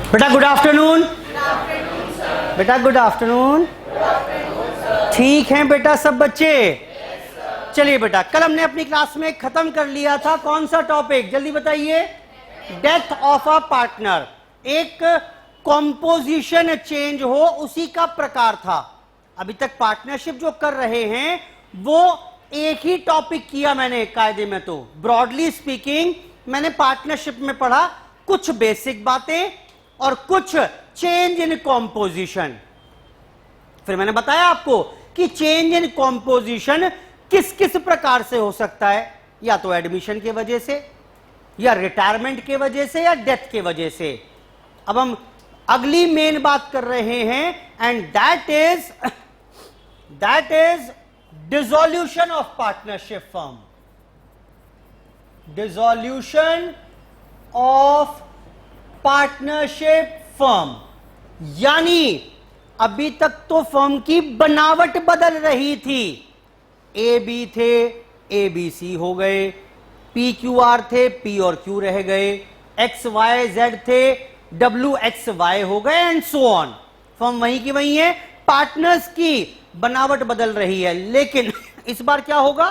बेटा good afternoon. बेटा good afternoon. ठीक है बेटा सब बच्चे? चलिए बेटा, कल हमने अपनी क्लास में खत्म कर लिया था कौन सा टॉपिक, जल्दी बताइए। डेथ ऑफ अ पार्टनर, एक कॉम्पोजिशन चेंज हो उसी का प्रकार था। अभी तक पार्टनरशिप जो कर रहे हैं वो एक ही टॉपिक किया मैंने कायदे में। तो ब्रॉडली स्पीकिंग मैंने पार्टनरशिप में पढ़ा कुछ बेसिक बातें और कुछ चेंज इन कॉम्पोजिशन। फिर मैंने बताया आपको कि चेंज इन कॉम्पोजिशन किस किस प्रकार से हो सकता है, या तो एडमिशन की वजह से, या रिटायरमेंट के वजह से, या डेथ के वजह से। अब हम अगली मेन बात कर रहे हैं and that is dissolution of partnership firm. Dissolution of partnership firm, यानी अभी तक तो फर्म की बनावट बदल रही थी। ए बी थे, ए बी सी हो गए, पी क्यू आर थे, पी और क्यू रह गए, एक्स वाई जेड थे, डब्ल्यू एक्स वाई हो गए एंड सो ऑन। फर्म वहीं की वहीं है, पार्टनर्स की बनावट बदल रही है। लेकिन इस बार क्या होगा,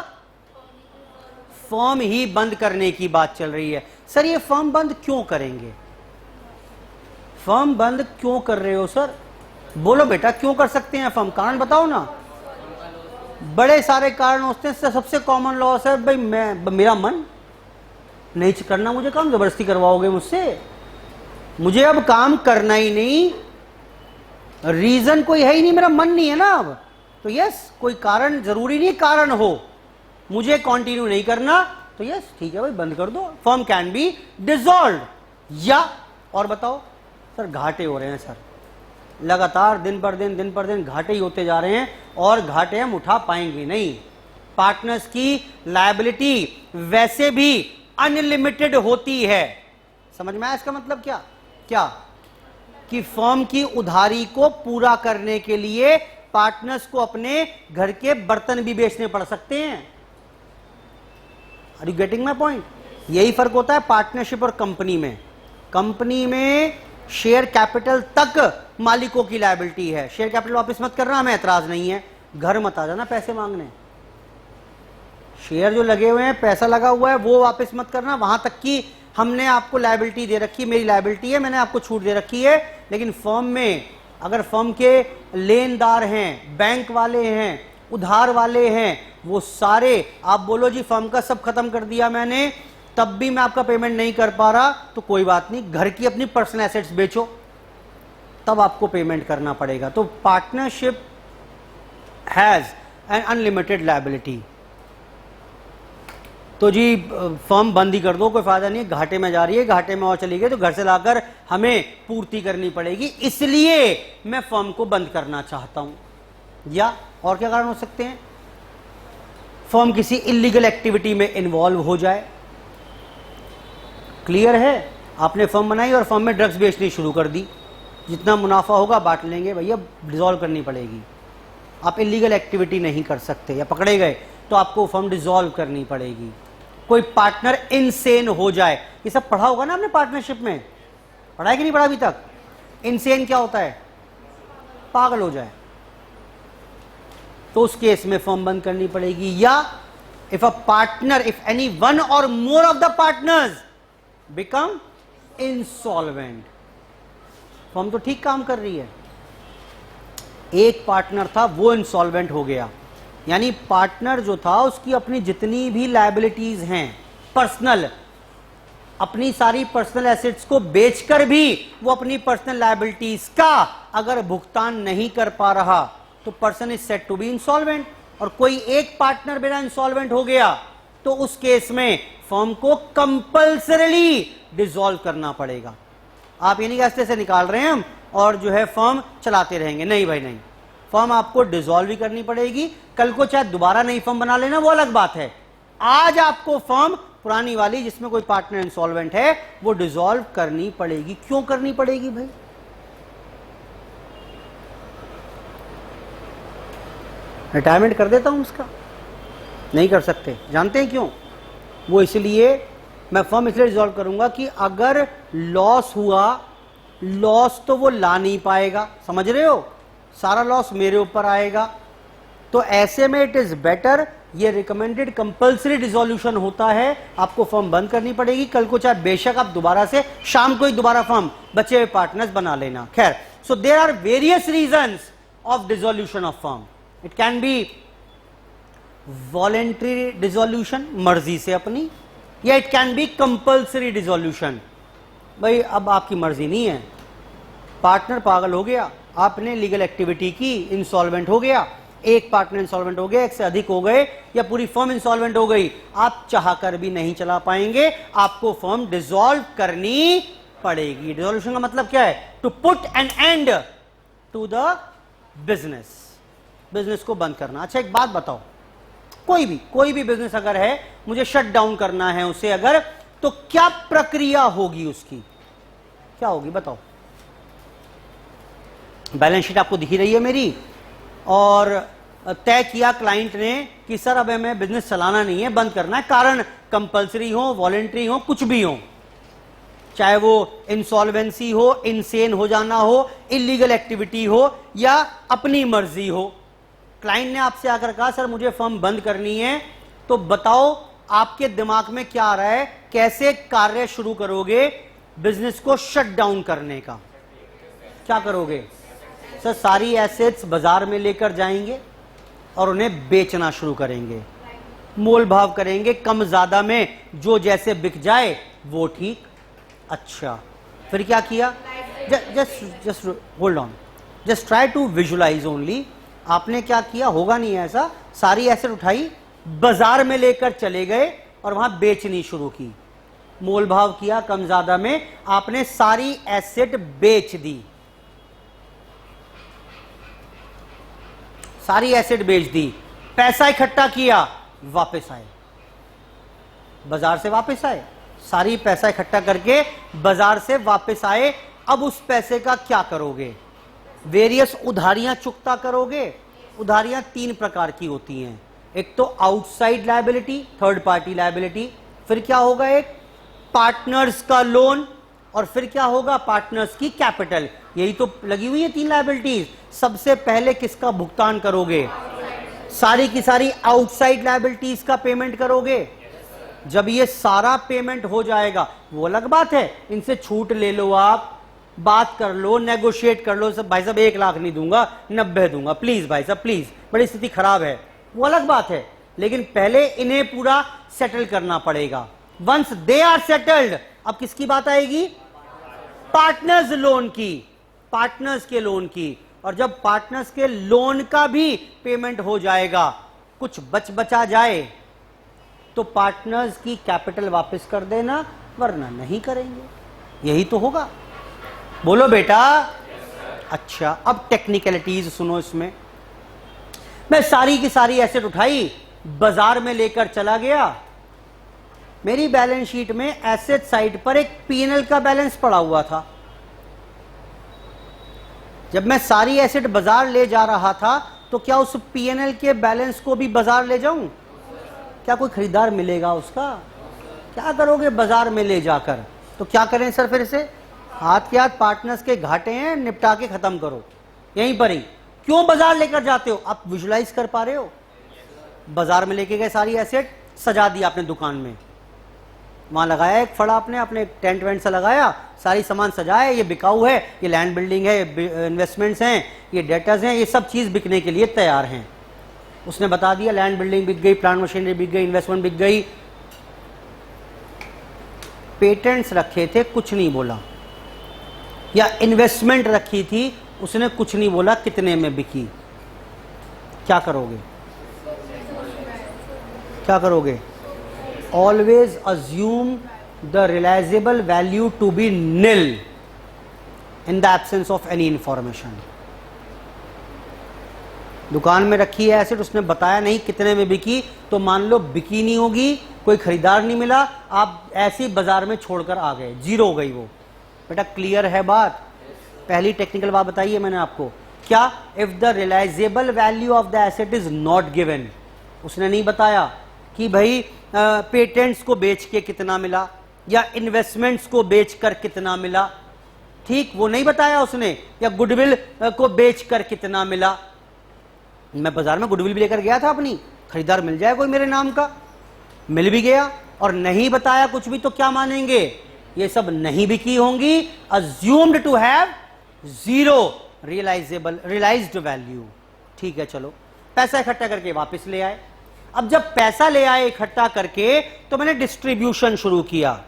फर्म ही बंद करने की बात चल रही है। सर ये फर्म बंद क्यों करेंगे, फर्म बंद क्यों कर रहे हो सर? बोलो बेटा क्यों कर सकते हैं फर्म, कारण बताओ ना। बड़े सारे कारण होते हैं, सबसे कॉमन लॉस है भाई मेरा मन नहीं करना, मुझे काम जबरदस्ती करवाओगे मुझसे, मुझे अब काम करना ही नहीं, रीजन कोई है ही नहीं, मेरा मन नहीं है ना अब। तो यस, कोई कारण जरूरी नहीं कारण हो, मुझे कंटिन्यू नहीं करना, तो यस ठीक है भाई बंद कर दो, फर्म कैन बी डिसॉल्व्ड। या और बताओ सर घाटे हो रहे हैं सर, लगातार दिन पर दिन घाटे ही होते जा रहे हैं और घाटे हम उठा पाएंगे नहीं। पार्टनर्स की लायबिलिटी वैसे भी अनलिमिटेड होती है। समझ में आया इसका मतलब क्या? क्या कि फर्म की उधारी को पूरा करने के लिए पार्टनर्स को अपने घर के बर्तन भी बेचने पड़ सकते हैं। Are you getting my point? यही फर्क होता है पार्टनरशिप और कंपनी में। कंपनी में शेयर कैपिटल तक मालिकों की लायबिलिटी है, शेयर कैपिटल वापस मत करना, हमें एतराज नहीं है, घर मत आ जाना पैसे मांगने। शेयर जो लगे हुए हैं, पैसा लगा हुआ है, वो वापस मत करना, वहां तक की हमने आपको लायबिलिटी दे रखी, मेरी लायबिलिटी है, मैंने आपको छूट दे रखी है। लेकिन फर्म में अगर फर्म के लेनदार हैं, बैंक वाले हैं, उधार वाले हैं, वो सारे आप बोलो जी फर्म का सब खत्म कर दिया मैंने, तब भी मैं आपका पेमेंट नहीं कर पा रहा, तो कोई बात नहीं, घर की अपनी पर्सनल एसेट्स बेचो, तब आपको पेमेंट करना पड़ेगा। तो partnership has an unlimited liability. तो जी फर्म बंद ही कर दो, कोई फायदा नहीं है, घाटे में जा रही है, घाटे में और चली गई तो घर से लाकर हमें पूर्ति करनी पड़ेगी, इसलिए मैं फर्म को बंद करना चाहता हूं। या और क्या कारण हो सकते हैं? फर्म किसी इलीगल एक्टिविटी में इन्वॉल्व हो जाए। क्लियर है? आपने फर्म बनाई और फर्म में ड्रग्स बेचनी शुरू कर दी, जितना मुनाफा होगा बांट लेंगे, भैया डिसॉल्व करनी पड़ेगी। आप इलीगल एक्टिविटी नहीं कर सकते, या पकड़े गए तो आपको फर्म डिसॉल्व करनी पड़ेगी। कोई पार्टनर इनसेन हो जाए, ये सब पढ़ा होगा ना आपने पार्टनरशिप में, पढ़ा है कि नहीं पढ़ा अभी तक? इनसेन क्या होता है? पागल हो जाए, तो उस केस में फर्म बंद करनी पड़ेगी। या if a partner, if any one or more of the partners become insolvent, firm तो ठीक काम कर रही है, एक पार्टनर था वो इंसॉल्वेंट हो गया, यानी पार्टनर जो था उसकी अपनी जितनी भी लायबिलिटीज हैं पर्सनल, अपनी सारी पर्सनल एसेट्स को बेचकर भी वो अपनी पर्सनल लायबिलिटीज का अगर भुगतान नहीं कर पा रहा, तो person is said to be insolvent. और कोई एक पार्टनर बिना इंसॉल्वेंट हो गया तो उस केस में फर्म को कंपल्सरीली डिसॉल्व करना पड़ेगा। आप ये नहीं रास्ते से निकाल रहे हैं हम और जो है फर्म चलाते रहेंगे, नहीं भाई नहीं, फर्म आपको डिसॉल्व ही करनी पड़ेगी। कल को चाहे दोबारा नई फर्म बना लेना, वो अलग बात है। आज आपको फर्म पुरानी वाली जिसमें कोई पार्टनर इंसॉल्वेंट है वो डिसॉल्व करनी पड़ेगी। क्यों करनी पड़ेगी भाई? रिटायरमेंट कर देता हूं उसका, नहीं कर सकते, जानते हैं क्यों? वो इसलिए मैं फर्म इसलिए डिसॉल्व करूंगा कि अगर लॉस हुआ, लॉस तो वो ला नहीं पाएगा, समझ रहे हो, सारा लॉस मेरे ऊपर आएगा। तो ऐसे में इट इज बेटर, ये रिकमेंडेड कंपल्सरी डिसोल्यूशन होता है, आपको फर्म बंद करनी पड़ेगी, कल को चाहे बेशक आप दोबारा से शाम को ही दोबारा फर्म बचे हुए पार्टनर्स बना लेना। खैर, so there are various reasons of dissolution of firm. It can be voluntary dissolution, मर्जी से अपनी, या it can be compulsory dissolution. भाई अब आपकी मर्जी नहीं है, पार्टनर पागल हो गया, आपने लीगल एक्टिविटी की, इंसॉल्वेंट हो गया, एक पार्टनर इंसॉल्वेंट हो गया, एक से अधिक हो गए, या पूरी फर्म इंसॉल्वेंट हो गई, आप चाहकर भी नहीं चला पाएंगे, आपको फर्म डिसॉल्व करनी पड़ेगी। डिसोल्यूशन का मतलब क्या है? To put an end to the business, business को बंद करना। अच्छा एक बात बताओ, कोई भी बिजनेस अगर है, मुझे शट डाउन करना है उसे अगर, तो क्या प्रक्रिया होगी उसकी, क्या होगी बताओ? बैलेंस शीट आपको दिखी रही है मेरी, और तय किया क्लाइंट ने कि सर अब हमें बिजनेस चलाना नहीं है, बंद करना है, कारण कंपल्सरी हो, वॉलेंट्री हो, कुछ भी हो, चाहे वो इंसॉल्वेंसी हो, इनसेन हो जाना हो, इलीगल एक्टिविटी हो, या अपनी मर्जी हो। क्लाइंट ने आपसे आकर कहा सर मुझे फर्म बंद करनी है, तो बताओ आपके दिमाग में क्या आ रहा है, कैसे कार्य शुरू करोगे बिजनेस को शट डाउन करने का? क्या करोगे? सर सारी एसेट्स बाजार में लेकर जाएंगे और उन्हें बेचना शुरू करेंगे, मोल भाव करेंगे, कम ज्यादा में जो जैसे बिक जाए वो ठीक। अच्छा फिर क्या किया? Just hold on, just try to visualise only. आपने क्या किया? होगा नहीं ऐसा, सारी एसेट उठाई, बाजार में लेकर चले गए और वहां बेचनी शुरू की, मोल भाव किया कम ज्यादा में, आपने सारी एसेट बेच दी, सारी एसेट बेच दी, पैसा इकट्ठा किया, वापस आए, बाजार से वापस आए, सारी पैसा इकट्ठा करके बाजार से वापस आए। अब उस पैसे का क्या करोगे? वेरियस उधारियां चुकता करोगे। उधारियां तीन प्रकार की होती हैं, एक तो outside liability, third party liability, फिर क्या होगा एक पार्टनर्स का लोन, और फिर क्या होगा पार्टनर्स की कैपिटल। यही तो लगी हुई है तीन लायबिलिटीज। सबसे पहले किसका भुगतान करोगे? सारी की सारी आउटसाइड लायबिलिटीज का पेमेंट करोगे। जब ये सारा पेमेंट हो जाएगा, वो अलग बात है, इनसे छूट ले लो, आप बात कर लो, नेगोशिएट कर लो, सब भाई साहब 1 लाख नहीं दूंगा 90 दूंगा, प्लीज भाई साहब प्लीज, बड़ी स्थिति खराब है, वो अलग बात है। लेकिन पहले इन्हें पूरा सेटल करना पड़ेगा। वंस दे आर सेटल्ड, अब किसकी बात आएगी? पार्टनर्स लोन की, पार्टनर्स के लोन की। और जब पार्टनर्स के लोन का भी पेमेंट हो जाएगा, कुछ बचा जाए, तो पार्टनर्स की कैपिटल वापस कर देना, वरना नहीं करेंगे। यही तो होगा, बोलो बेटा। अच्छा अब टेक्निकलिटीज सुनो इसमें। मैं सारी की सारी एसेट उठाई, बाजार में लेकर चला गया, मेरी बैलेंस शीट में एसेट साइड पर एक पीएनएल का बैलेंस पड़ा हुआ था। जब मैं सारी एसेट बाजार ले जा रहा था, तो क्या उस पीएनएल के बैलेंस को भी बाजार ले जाऊं? क्या कोई खरीदार मिलेगा उसका? क्या करोगे बाजार में ले जाकर? तो क्या करें सर फिर से? हाथ के हाथ पार्टनर्स के घाटे हैं, निपटा के खत्म करो यहीं पर ही। क्यों बाजार लेकर जाते हो? आप विजुलाइज कर पा रहे हो? बाजार में लेके गए सारी एसेट, सजा दी आपने दुकान में, वहां लगाया एक फड़ा, आपने अपने टेंट वेंट से लगाया, सारी सामान सजाया, ये बिकाऊ है, ये लैंड बिल्डिंग है, इन्वेस्टमेंट्स हैं, ये डेटर्स हैं, ये सब चीज बिकने के लिए तैयार हैं। उसने बता दिया लैंड बिल्डिंग बिक गई, प्लांट मशीनरी बिक गई, इन्वेस्टमेंट बिक गई, पेटेंट्स रखे थे कुछ नहीं बोला, या इन्वेस्टमेंट रखी थी उसने कुछ नहीं बोला कितने में बिकी। क्या करोगे? क्या करोगे? Always assume the realizable value to be nil in the absence of any information. दुकान में रखी है एसेट, उसने बताया नहीं कितने में बिकी, तो मान लो बिकी नहीं होगी, कोई खरीदार नहीं मिला, आप ऐसे ही बाजार में छोड़कर आ गए, जीरो हो गई वो। बेटा क्लियर है बात? पहली टेक्निकल बात बताइए मैंने आपको, क्या? If the realisable value of the asset is not given, उसने नहीं बताया कि भाई पेटेंट्स को बेच के कितना मिला या इन्वेस्टमेंट्स को बेचकर कितना मिला, ठीक, वो नहीं बताया उसने, या गुडविल को बेचकर कितना मिला। मैं बाजार में गुडविल भी लेकर गया था अपनी, खरीदार मिल जाए कोई मेरे नाम का, मिल भी गया, और नहीं बताया कुछ भी तो क्या मानेंगे, ये सब नहीं बिकी होंगी, assumed to have zero realised value. ठीक है, चलो पैसा इकट्ठा करके वापस ले आए। अब जब पैसा ले आए इकट्ठा करके, तो मैंने डिस्ट्रीब्यूशन शुरू किया।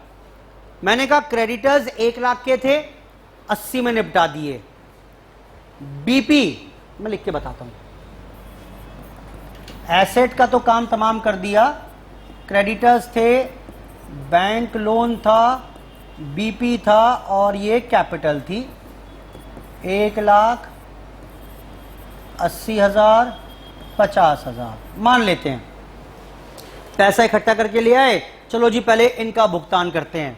मैंने कहा क्रेडिटर्स 1 लाख के थे, 80 में निपटा दिए। बीपी मैं लिख के बताता हूं, एसेट का तो काम तमाम कर दिया, क्रेडिटर्स थे, बैंक लोन था, बीपी था, और ये कैपिटल थी। 1,80,000, 50,000 मान लेते हैं। पैसा इकट्ठा करके ले आए, चलो जी पहले इनका भुगतान करते हैं।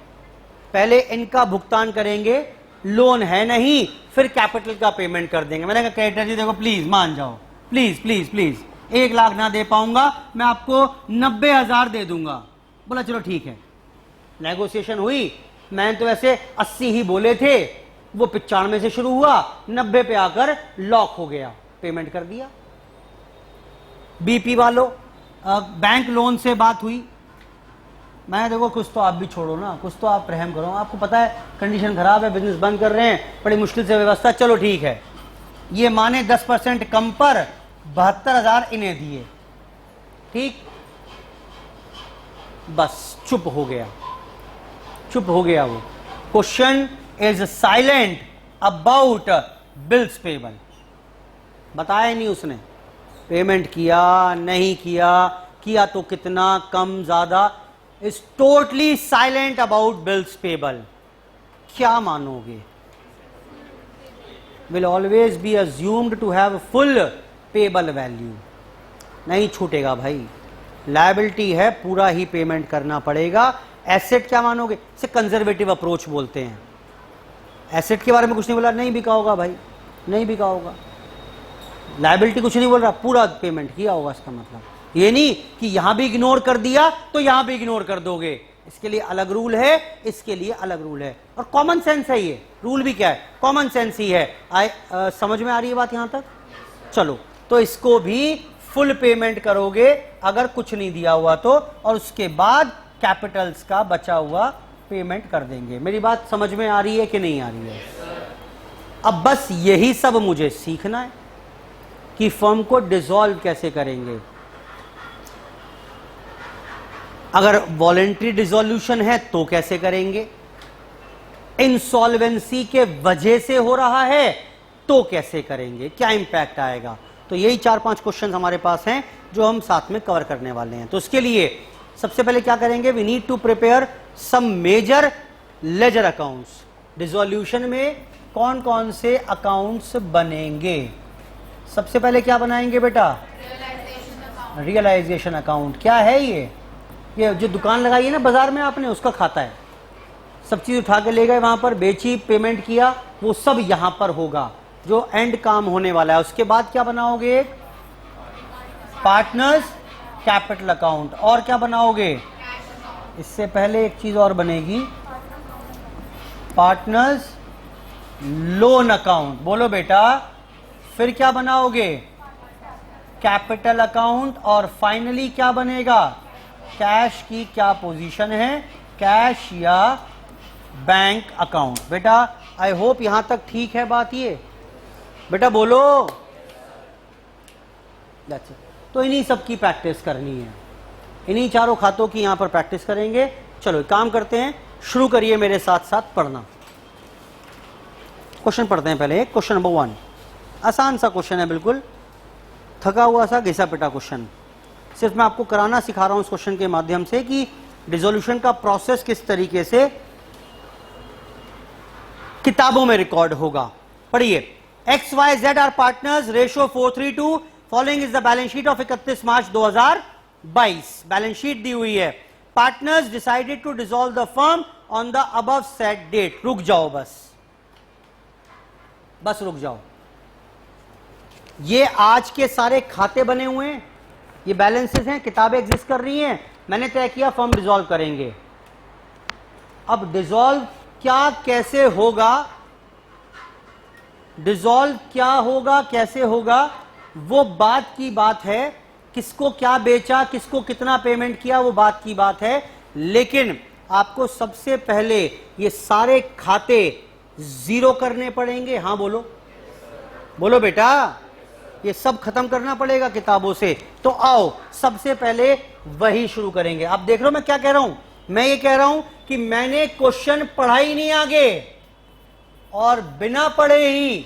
पहले इनका भुगतान करेंगे, लोन है नहीं, फिर कैपिटल का पेमेंट कर देंगे। मैंने कहा क्रेडिटर जी देखो प्लीज मान जाओ, प्लीज प्लीज प्लीज, 1 लाख ना दे पाऊंगा, मैं आपको 90,000 दे दूंगा। बोला चलो ठीक है। नेगोशिएशन हुई, मैंने तो वैसे 80 ही बोले थे, वो 95 से शुरू हुआ, 90 पे आकर लॉक हो गया, पेमेंट कर दिया। बीपी वालों, बैंक लोन से बात हुई, मैं देखो कुछ तो आप भी छोड़ो ना, कुछ तो आप रहम करो, आपको पता है कंडीशन खराब है, बिजनेस बंद कर रहे हैं, बड़ी मुश्किल से व्यवस्था, चलो ठीक है। ये माने 10% कम पर 72,000 इन्हें दिए, ठीक, बस चुप हो गया, चुप हो गया वो। Question is silent about bills payable, बताया नहीं उसने, पेमेंट किया नहीं किया, किया तो कितना, कम ज्यादा, is totally silent about bills payable. क्या मानोगे? Will always be assumed to have full payable value, नहीं छूटेगा भाई, लायबिलिटी है, पूरा ही पेमेंट करना पड़ेगा। एसेट क्या मानोगे? इसे कंजर्वेटिव अप्रोच बोलते हैं। एसेट के बारे में कुछ नहीं बोला, नहीं बिका होगा भाई, नहीं बिका होगा। लायबिलिटी कुछ नहीं बोल रहा, पूरा पेमेंट किया होगा, इसका मतलब ये नहीं कि यहां भी इग्नोर कर दिया तो यहां भी इग्नोर कर दोगे। इसके लिए अलग रूल है, इसके लिए अलग रूल है, और कॉमन सेंस है। ये रूल भी क्या है? कॉमन सेंस ही है। समझ में आ रही है बात यहां तक? चलो, तो इसको भी फुल पेमेंट करोगे अगर कुछ नहीं दिया हुआ तो, और उसके बाद कैपिटल्स का बचा हुआ पेमेंट कर देंगे। मेरी बात समझ में आ रही है कि नहीं आ रही है? अब बस यही सब मुझे सीखना है कि फर्म को डिसॉल्व कैसे करेंगे। अगर वॉलेंट्री डिसॉल्यूशन है तो कैसे करेंगे, इंसॉल्वेंसी के वजह से हो रहा है तो कैसे करेंगे, क्या इंपैक्ट आएगा। तो यही 4-5 क्वेश्चन हमारे पास हैं जो हम साथ में कवर करने वाले हैं। तो उसके लिए सबसे पहले क्या करेंगे, we need to prepare some major ledger accounts. Dissolution में कौन कौन से अकाउंट्स बनेंगे? सबसे पहले क्या बनाएंगे बेटा? Realisation account. क्या है ये जो दुकान लगाई है ना बाजार में आपने, उसका खाता है। सब चीज उठा के ले गए वहां पर, बेची, पेमेंट किया, वो सब यहां पर होगा जो एंड काम होने वाला है। उसके बाद क्या बनाओगे? एक पार्टनर्स कैपिटल अकाउंट। और क्या बनाओगे? इससे पहले एक चीज और बनेगी, पार्टनर्स लोन अकाउंट। बोलो बेटा, फिर क्या बनाओगे? Capital account. और फाइनली क्या बनेगा? कैश की क्या पोजीशन है, कैश या बैंक अकाउंट। बेटा आई होप यहां तक ठीक है बात ये, बेटा बोलो। तो इन्हीं सब की प्रैक्टिस करनी है, इन्हीं चारों खातों की यहां पर प्रैक्टिस करेंगे। चलो काम करते हैं, शुरू करिए मेरे साथ साथ पढ़ना। क्वेश्चन पढ़ते हैं पहले। क्वेश्चन नंबर 1 आसान सा क्वेश्चन है, बिल्कुल थका हुआ सा घिसा पिटा क्वेश्चन। सिर्फ मैं आपको कराना सिखा रहा हूं इस क्वेश्चन के माध्यम से कि डिसॉल्यूशन का प्रोसेस किस तरीके से किताबों में रिकॉर्ड होगा। पढ़िए, X Y Z are partners, ratio 4:3 following is the balance sheet of 31 March 2022। Balance sheet दी हुई है। Partners decided to dissolve the firm on the above set date. रुक जाओ, बस रुक जाओ। ये आज के सारे खाते बने हुए हैं, ये बैलेंसेस हैं, किताबें एग्जिस्ट कर रही हैं। मैंने तय किया फर्म डिसॉल्व करेंगे। अब डिसॉल्व क्या कैसे होगा डिसॉल्व क्या होगा, कैसे होगा, वो बात की बात है। किसको क्या बेचा, किसको कितना पेमेंट किया, वो बात की बात है। लेकिन आपको सबसे पहले ये सारे खाते जीरो करने पड़ेंगे। हाँ बोलो, बोलो बेटा, ये सब खत्म करना पड़ेगा किताबों से। तो आओ सबसे पहले वही शुरू करेंगे। आप देख रहे हो मैं क्या कह रहा हूं? मैं ये कह रहा हूं कि मैंने क्वेश्चन पढ़ा ही नहीं आगे, और बिना पढ़े ही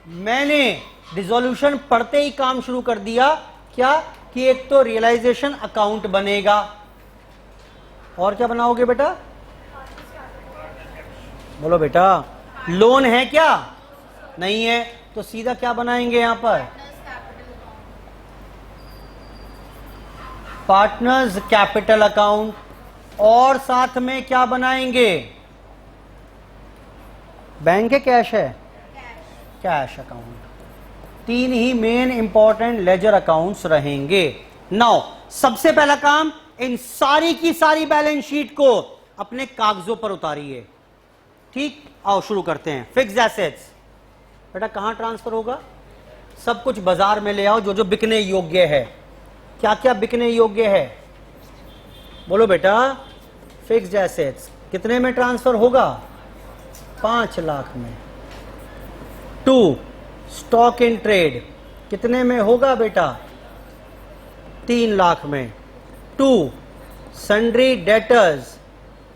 मैंने डिसॉल्यूशन पढ़ते ही काम शुरू कर दिया। क्या कि एक तो रियलाइजेशन अकाउंट बनेगा, और क्या बनाओगे बेटा? बोलो बेटा, लोन है क्या? नहीं है, तो सीधा क्या बनाएंगे यहां पर? Partners capital account. और साथ में क्या बनाएंगे? बैंक है, कैश है? Cash account. तीन ही मेन इंपॉर्टेंट लेजर अकाउंट्स रहेंगे। नाउ सबसे पहला काम, इन सारी की सारी बैलेंस शीट को अपने कागजों पर उतारिए। ठीक, आओ शुरू करते हैं। फिक्स्ड एसेट्स बेटा कहां ट्रांसफर होगा? सब कुछ बाजार में ले आओ, जो जो बिकने योग्य है। क्या क्या बिकने योग्य है? बोलो बेटा। फिक्स्ड एसेट्स कितने में ट्रांसफर होगा? 5 लाख में। 2 स्टॉक इन ट्रेड कितने में होगा बेटा? 3 लाख में। 2 सन्ड्री डेटर्स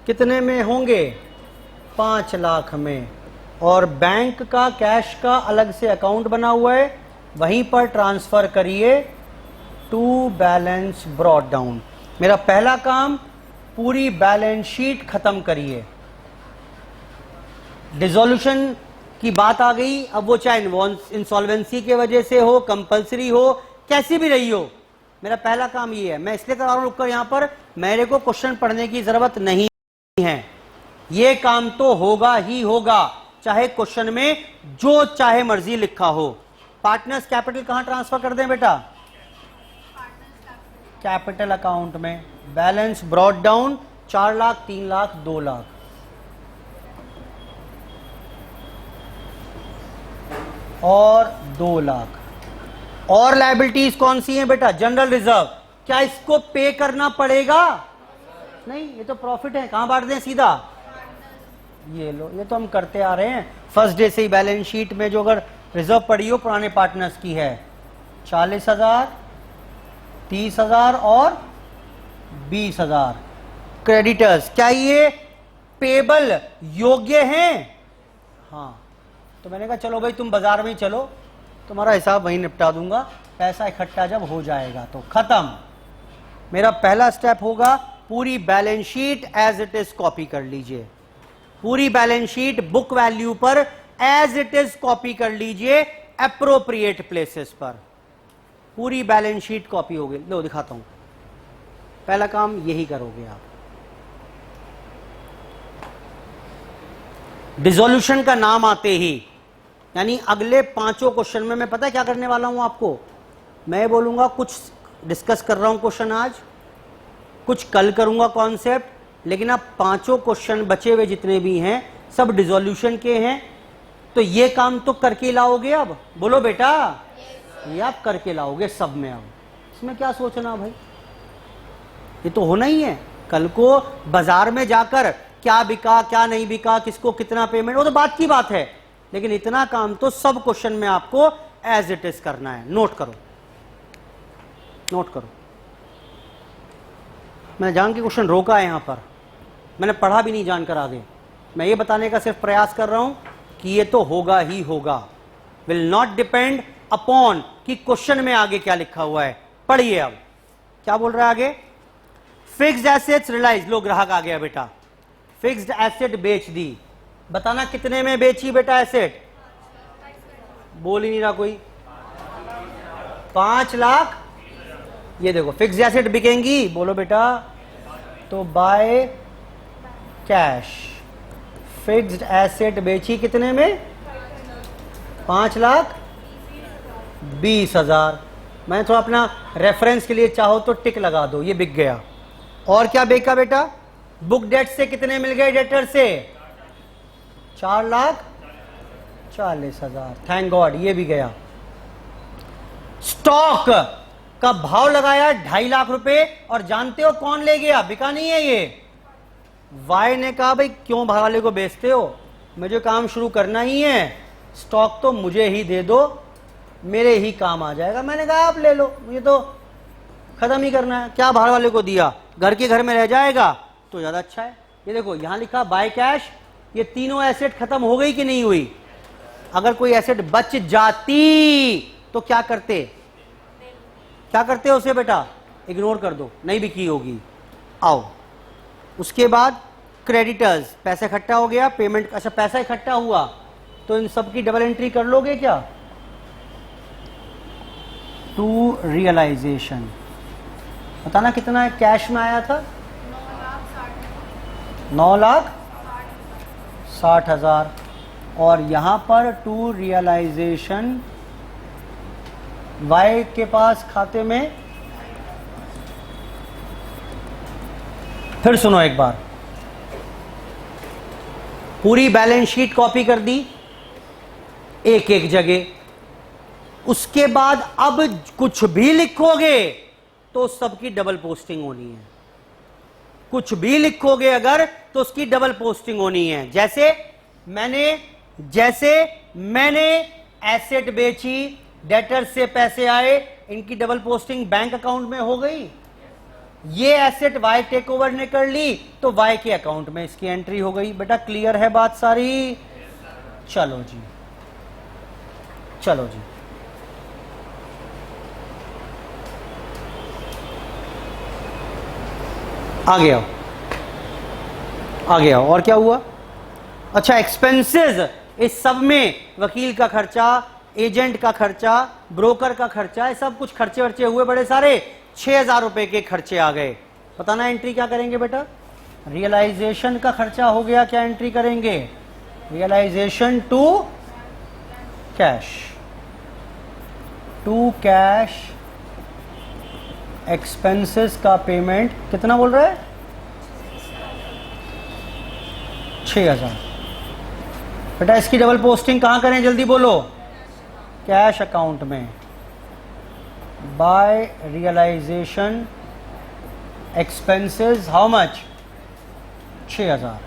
कितने में होंगे? 5 लाख में। और बैंक का कैश का अलग से अकाउंट बना हुआ है, वहीं पर ट्रांसफर करिए टू बैलेंस ब्रॉट डाउन। मेरा पहला काम, पूरी बैलेंस शीट खत्म करिए। डिसॉल्यूशन की बात आ गई, अब वो चाहे इंसॉल्वेंसी के वजह से हो, कंपलसरी हो, कैसी भी रही हो, मेरा पहला काम ये है। मैं इसलिए करा रहा हूं रुककर यहां पर, मेरे को क्वेश्चन पढ़ने की जरूरत नहीं है। ये काम तो होगा ही होगा, चाहे क्वेश्चन में जो चाहे मर्जी लिखा हो। पार्टनर्स कैपिटल कहां ट्रांसफर कर दें बेटा? कैपिटल अकाउंट में। Balance brought down 4 lakh, 3 lakh, 2 lakh. और 2 लाख। और लायबिलिटीज कौन सी हैं बेटा? General reserve. क्या इसको पे करना पड़ेगा? नहीं, ये तो प्रॉफिट है। कहां बांट दें सीधा? ये लो, ये तो हम करते आ रहे हैं फर्स्ट डे से ही। बैलेंस शीट में जो अगर रिजर्व पड़ी हो पुराने पार्टनर्स की है, 40,000, 30,000 और 20,000। क्रेडिटर्स क्या ये पेबल योग्य हैं? हाँ, तो मैंने कहा चलो भाई तुम बाजार में ही चलो, तुम्हारा हिसाब वहीं निपटा दूंगा, पैसा इकट्ठा जब हो जाएगा तो खत्म। मेरा पहला स्टेप होगा, पूरी balance sheet as it is copy कर लीजिए। पूरी बैलेंस शीट बुक वैल्यू पर एज इट इज कॉपी कर लीजिए, एप्रोप्रिएट प्लेसेस पर। पूरी बैलेंस शीट कॉपी हो गई। लो दिखाता हूं, पहला काम यही करोगे आप। डिसॉल्यूशन का नाम आते ही, यानी अगले 5 क्वेश्चन में मैं पता है क्या करने वाला हूं आपको? मैं बोलूंगा कुछ डिस्कस कर रहा हूं क्वेश्चन आज, कुछ कल करूंगा कॉन्सेप्ट, लेकिन आप 5 क्वेश्चन बचे हुए जितने भी हैं सब डिसॉल्यूशन के हैं। तो ये काम तो करके लाओगे अब। बोलो बेटा, ये आप करके लाओगे सब में। अब इसमें क्या सोचना भाई, ये तो होना ही है। कल को बाजार में जाकर क्या बिका क्या नहीं बिका, किसको कितना पेमेंट, वो तो बात की बात है, लेकिन इतना काम तो सब क्वेश्चन में आपको एज इट इज करना है। नोट करो, नोट करो। मैंने जान के क्वेश्चन रोका है यहां पर, मैंने पढ़ा भी नहीं जानकर आगे। मैं ये बताने का सिर्फ प्रयास कर रहा हूं कि ये तो होगा ही होगा। विल नॉट डिपेंड अपॉन कि क्वेश्चन में आगे क्या लिखा हुआ है। पढ़िए अब क्या बोल रहा है आगे। फिक्स्ड एसेट्स रियलाइज, लो ग्राहक आ गया बेटा। फिक्स्ड एसेट बेच दी, बताना कितने में बेची बेटा एसेट? बोल ही नहीं रहा कोई। 5 लाख। ये देखो फिक्स्ड एसेट बिकेंगी, बोलो बेटा, तो बाय कैश। फिक्स्ड एसेट बेची कितने में? 5,20,000। मैं थोड़ा अपना रेफरेंस के लिए चाहो तो टिक लगा दो, ये बिक गया। और क्या बेचा बेटा? बुक डेट से कितने मिल गए डेटर से? 4 लाख 40,000, थैंक गॉड ये भी गया। स्टॉक का भाव लगाया 2.5 लाख रुपए, और जानते हो कौन ले गया? बिका नहीं है ये। वाई ने कहा भाई क्यों भाग वाले को बेचते हो, मुझे काम शुरू करना ही है, स्टॉक तो मुझे ही दे दो, मेरे ही काम आ जाएगा। मैंने कहा आप ले लो, मुझे तो खत्म ही करना है। क्या भाग वाले को दिया, घर के घर में रह जाएगा तो ज्यादा अच्छा है। ये देखो यहां लिखा बाय कैश, ये तीनों एसेट खत्म हो गई कि नहीं हुई? अगर कोई एसेट बच जाती तो क्या करते? क्या करते हो उसे बेटा? इग्नोर कर दो, नहीं बिकी होगी। आओ उसके बाद क्रेडिटर्स, पैसा इकट्ठा हो गया, पेमेंट, अच्छा पैसा इकट्ठा हुआ तो इन सब की डबल एंट्री कर लोगे क्या? टू रियलाइजेशन, बताना कितना है कैश में आया था? 9,60,000। और यहां पर टू रियलाइजेशन वाई के पास खाते में, फिर सुनो एक बार, पूरी बैलेंस शीट कॉपी कर दी एक एक जगह। उसके बाद अब कुछ भी लिखोगे तो सबकी डबल पोस्टिंग होनी है। कुछ भी लिखोगे अगर तो उसकी डबल पोस्टिंग होनी है। जैसे मैंने एसेट बेची, डेटर से पैसे आए, इनकी डबल पोस्टिंग बैंक अकाउंट में हो गई। ये एसेट वाई टेक ओवर ने कर ली तो वाई के अकाउंट में इसकी एंट्री हो गई। बेटा क्लियर है बात सारी? चलो जी, चलो जी, आगे आओ, आगे आओ। और क्या हुआ? अच्छा एक्सपेंसेस, इस सब में वकील का खर्चा, एजेंट का खर्चा, ब्रोकर का खर्चा, ये सब कुछ खर्चे वर्चे हुए बड़े सारे। 6,000 रुपए के खर्चे आ गए। बताना एंट्री क्या करेंगे बेटा? रियलाइजेशन का खर्चा हो गया, क्या एंट्री करेंगे? Realisation to cash, to cash expenses का पेमेंट कितना बोल रहा है? 6,000। बेटा इसकी डबल पोस्टिंग कहां करें, जल्दी बोलो? कैश अकाउंट में। By realisation expenses how much? 6,000।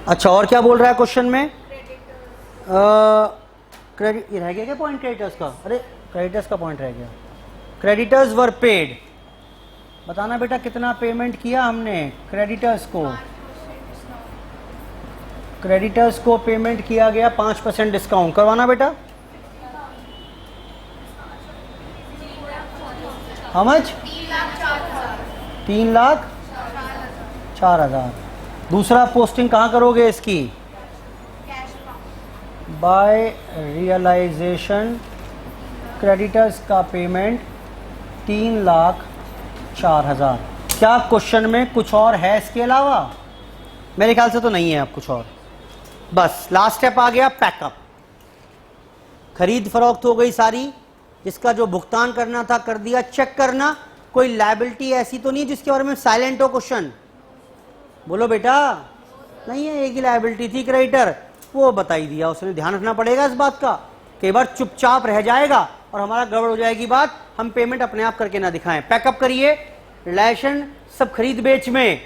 अच्छा और क्या बोल रहा है क्वेश्चन में? क्रेडिट, ये रह गया क्या पॉइंट क्रेडिटर्स का? अरे क्रेडिटर्स का पॉइंट रह गया। क्रेडिटर्स वर पेड, बताना बेटा कितना पेमेंट किया हमने क्रेडिटर्स को? क्रेडिटर्स को पेमेंट किया गया 5% डिस्काउंट, करवाना बेटा। How much? 3,04,000। दूसरा पोस्टिंग कहाँ करोगे इसकी? बाय रियलाइजेशन क्रेडिटर्स का पेमेंट 3,04,000। क्या क्वेश्चन में कुछ और है इसके अलावा? मेरे ख्याल से तो नहीं है अब कुछ और। बस लास्ट स्टेप आ गया, पैकअप। खरीद फरोख्त हो गई सारी, जिसका जो भुगतान करना था कर दिया। चेक करना कोई लायबिलिटी ऐसी तो नहीं जिसके बारे में साइलेंट हो क्वेश्चन। बोलो बेटा। नहीं है, एक ही लायबिलिटी थी क्रेडिटर, वो बताई दिया उसने। ध्यान रखना पड़ेगा इस बात का, कई बार चुपचाप रह जाएगा और हमारा गड़बड़ हो जाएगी बात, हम पेमेंट अपने आप करके ना दिखाएं। पैकअप करिए। रिलेशन सब खरीद बेच में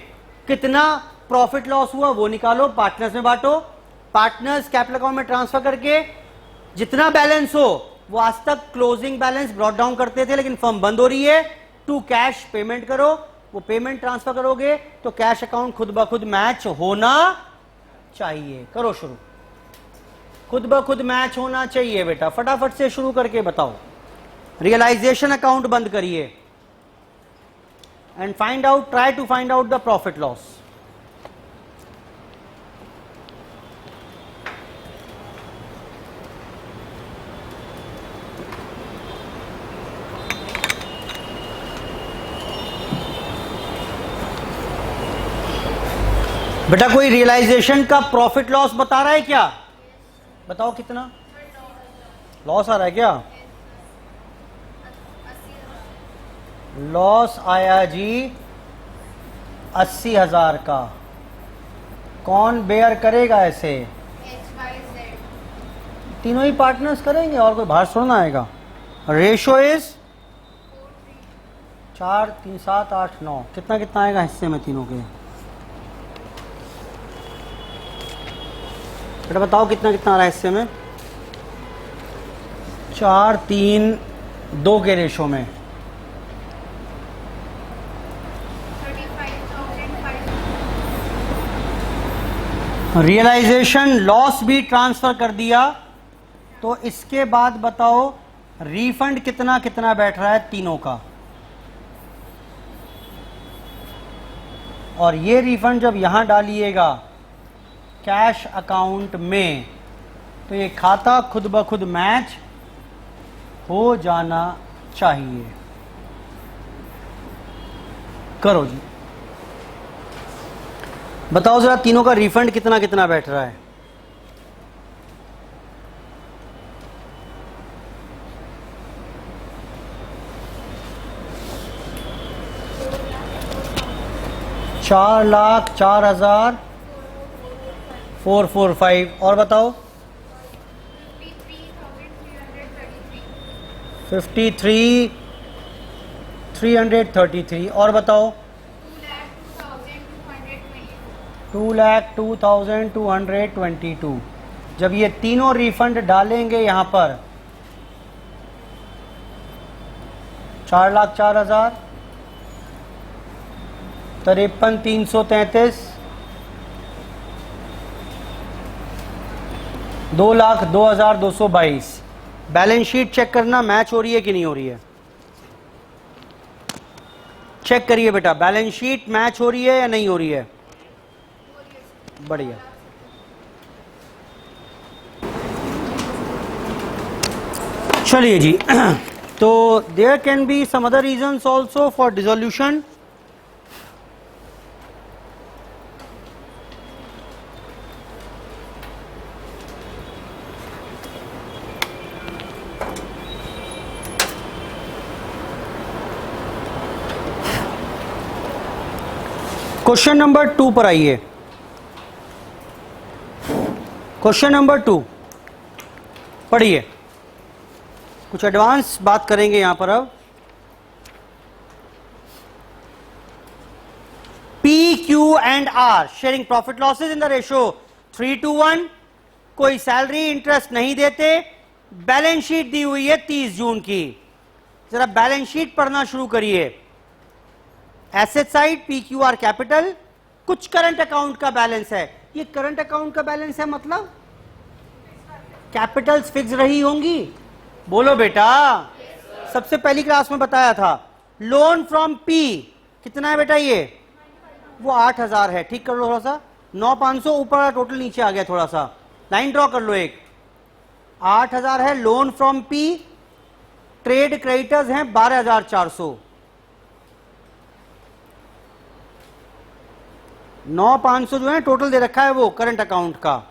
कितना प्रॉफिट लॉस हुआ वो निकालो, पार्टनर्स में बांटो। पार्टनर्स कैपिटल अकाउंट में ट्रांसफर करके जितना बैलेंस हो वो आज तक क्लोजिंग बैलेंस ब्रॉट डाउन करते थे, लेकिन फर्म बंद हो रही है, टू कैश पेमेंट करो। वो पेमेंट ट्रांसफर करोगे तो कैश अकाउंट खुद ब खुद मैच होना चाहिए। करो शुरू, खुद ब खुद मैच होना चाहिए बेटा। फटाफट से शुरू करके बताओ। रियलाइजेशन अकाउंट बंद करिए and find out, try to find out the profit loss. बेटा कोई रियलाइजेशन का प्रॉफिट लॉस बता रहा है क्या? बताओ कितना लॉस आ रहा है? क्या लॉस आया जी? 80,000 का। कौन बेयर करेगा ऐसे? तीनों ही पार्टनर्स करेंगे और कोई बाहर थोड़ा ना आएगा। रेशो इज 4 3 7 8 9, कितना कितना आएगा हिस्से में तीनों के? बेटा बताओ कितना कितना आ रहा है हिस्से में? 4 3 2 के रेशो में 35,500। रियलाइजेशन लॉस भी ट्रांसफर कर दिया, तो इसके बाद बताओ रीफंड कितना कितना बैठ रहा है तीनों का। और ये रीफंड जब यहां डालिएगा कैश अकाउंट में, तो ये खाता खुद ब खुद मैच हो जाना चाहिए। करो जी, बताओ जरा तीनों का रिफंड कितना कितना बैठ रहा है? ₹4,04,445। और बताओ 53,333। और बताओ 2,02,222। जब ये तीनों रिफंड डालेंगे यहां पर 4,04,000, 53,333, 2,02,222। बैलेंस शीट चेक करना मैच हो रही है कि नहीं हो रही है? चेक करिए बेटा, बैलेंस शीट मैच हो रही है या नहीं हो रही है? बढ़िया। चलिए जी, तो there can be some other reasons also for dissolution. Question number 2 पर आइए। क्वेश्चन नंबर 2 पढ़िए, कुछ एडवांस बात करेंगे यहां पर। अब P Q and R sharing profit losses in the ratio 3:1। कोई सैलरी इंटरेस्ट नहीं देते। बैलेंस शीट दी हुई है 30 जून की। जरा बैलेंस शीट पढ़ना शुरू करिए। Asset side P Q R capital, कुछ करंट अकाउंट का बैलेंस है। ये करंट अकाउंट का बैलेंस है मतलब कैपिटल्स फिक्स रही होंगी। बोलो बेटा, सबसे पहली क्लास में बताया था। लोन फ्रॉम पी कितना है बेटा? ये वो 8,000 है। ठीक कर लो थोड़ा सा, 9,500 ऊपर टोटल नीचे आ गया थोड़ा सा, लाइन ड्रॉ कर लो एक। 8,000 है loan from P. Trade creditors हैं 12,400। 9,500 जो है टोटल दे रखा है वो करंट अकाउंट का।